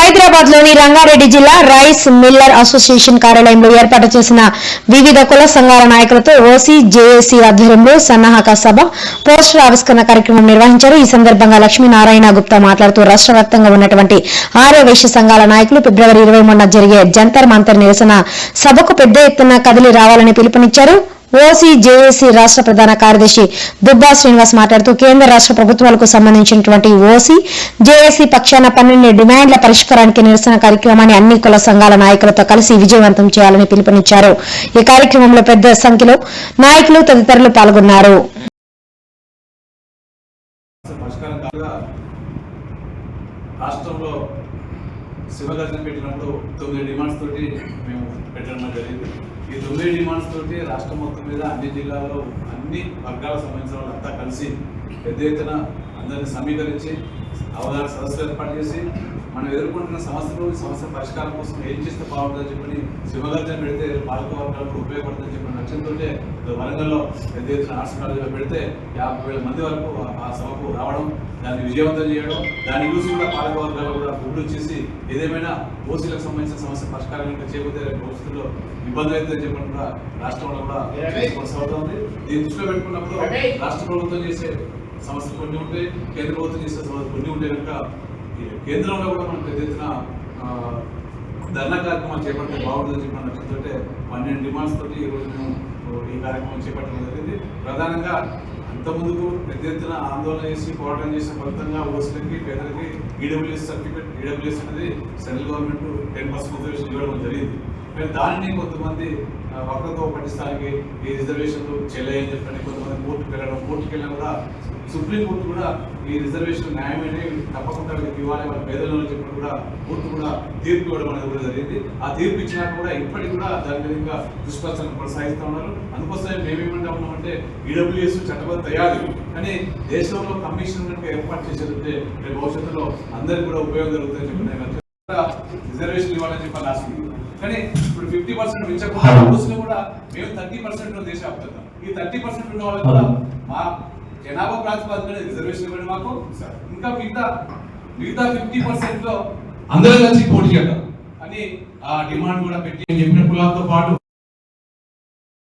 హైదరాబాద్ లోని రంగారెడ్డి జిల్లా rice Miller association కార్యాలయంలో ఏర్పాటు చేసిన వివిధ కుల సంఘాల నాయకులతో ఓసీ జేఏసీ ఆధ్వర్యంలో సన్నాహక సభ పోస్టర్ ఆవిష్కరణ కార్యక్రమం నిర్వహించారు. ఈ సందర్భంగా లక్ష్మీనారాయణ గుప్తా మాట్లాడుతూ రాష్ట్ర వ్యాప్తంగా ఉన్నటువంటి ఆర్య వైశ్య సంఘాల నాయకులు ఫిబ్రవరి 20 జరిగే జంతర్ మంతర్ నిరసన సభకు పెద్ద ఎత్తున కదిలి రావాలని పిలుపునిచ్చారు. ఓసీ జేఏసీ రాష్ట్ర ప్రధాన కార్యదర్శి దుబ్బా శ్రీనివాస్ మాట్లాడుతూ కేంద్ర రాష్ట్ర ప్రభుత్వాలకు సంబంధించినటువంటి ఓసీ జేఏసీ పక్షాన 12 డిమాండ్ల పరిష్కారానికి నిరసన కార్యక్రమాన్ని అన్ని కుల సంఘాల నాయకులతో కలిసి విజయవంతం చేయాలని పిలుపునిచ్చారు. ఈ కార్యక్రమంలో పెద్ద సంఖ్యలో నాయకులు తదితరులు పాల్గొన్నారు. శివగర్జన పెట్టినప్పుడు 9 డిమాండ్స్ తోటి మేము పెట్టడం జరిగింది. ఈ 9 డిమాండ్స్ తోటి రాష్ట్రం మొత్తం మీద అన్ని జిల్లాల్లో అన్ని వర్గాలకు సంబంధించిన వాళ్ళంతా కలిసి పెద్ద ఎత్తున అందరినీ సమీకరించి అవగాహన సదస్సులు ఏర్పాటు చేసి మనం ఎదుర్కొంటున్న సమస్య పరిష్కారం కోసం ఏం చేస్తే బాగుంటుందని చెప్పని శివగర్జన పెడితే పాలక వర్గాలకు ఉపయోగపడుతుందని చెప్పిన లక్ష్యంతో వరంగల్లో పెద్ద ఎత్తున ఆర్ట్స్ కాలేజీలో పెడితే 50,000 మంది వరకు ఆ సభకు రావడం, దాన్ని విజయవంతం చేయడం, దాన్ని చూసి కూడా పాలక వర్గాలు కూడా గుడ్లు చేసి ఏదేమైనా ఓసీలకు సంబంధించిన సమస్య పరిష్కారం ఇంకా చేయకపోతే భవిష్యత్తులో ఇబ్బంది అవుతుందని చెప్పని కూడా రాష్ట్రంలో కూడా కొనసాగుతుంది. దీన్ని దృష్టిలో పెట్టుకున్నప్పుడు రాష్ట్ర ప్రభుత్వం చేసే సమస్యలు కొన్ని ఉంటాయి, కేంద్ర ప్రభుత్వం చేసే సమస్యలు కొన్ని ఉంటాయి కనుక కేంద్రంలో కూడా మనం పెద్ద ఎత్తున ధర్నా కార్యక్రమాలు చేపడితే బాగుంటుందని చెప్పిన లక్ష్యంతో 12 డిమాండ్స్ తోటి ఈరోజు మేము ఈ కార్యక్రమం చేపట్టడం జరిగింది. ప్రధానంగా అంతకుముందుకు పెద్ద ఎత్తున ఆందోళన చేసి పోరాటం చేసిన ఫలితంగా ఓసీలకి పేదలకి ఈడబ్ల్యూఎస్ సర్టిఫికేట్ ఈడబ్ల్యూఎస్ అనేది సెంట్రల్ గవర్నమెంట్ 10% రిజర్వేషన్ ఇవ్వడం జరిగింది. కానీ దానిని కొంతమంది వక్రతో పట్టిస్తానికి ఈ రిజర్వేషన్లు చెల్లయని చెప్పని కొంతమంది కోర్టుకు వెళ్ళడం, కోర్టుకు వెళ్ళినా కూడా సుప్రీంకోర్టు కూడా ఈ రిజర్వేషన్ న్యాయమేనే తప్పకుండా ఇవ్వాలి వాళ్ళ పేదలను చెప్పిన కూడా కోర్టు కూడా తీర్పు ఇవ్వడం అనేది కూడా జరిగింది. ఆ తీర్పు ఇచ్చినాక కూడా ఇప్పటికి కూడా దాని మీద ఇంకా దుష్ప్రచారం కొనసాగిస్తూ ఉన్నారు. అందుకోసమే మేమేమంటా ఉన్నామంటే ఈడబ్ల్యూఎస్ చట్టబద్ధ తయారు, కానీ దేశంలో కమిషన్ కనుక ఏర్పాటు చేసేదంటే రేపు భవిష్యత్తులో అందరికీ కూడా ఉపయోగం జరుగుతుందని చెప్పిన రిజర్వేషన్ ఇవ్వాలని చెప్పాలి ఆశింది. కానీ ఇప్పుడు 50% పెంచకుండా రోజులు కూడా మేము 30% దేశవ్యాప్తంగా ఈ 30% ఉన్న వాళ్ళకి కూడా మా జనాభా ప్రాతిపదికన రిజర్వేషన్ ఇవ్వండి మాకు, ఇంకా మిగతా 50% లో అందరూ కలిసి పోటీ చేద్దాం అని ఆ డిమాండ్ కూడా పెట్టి చెప్పిన కులాలతో పాటు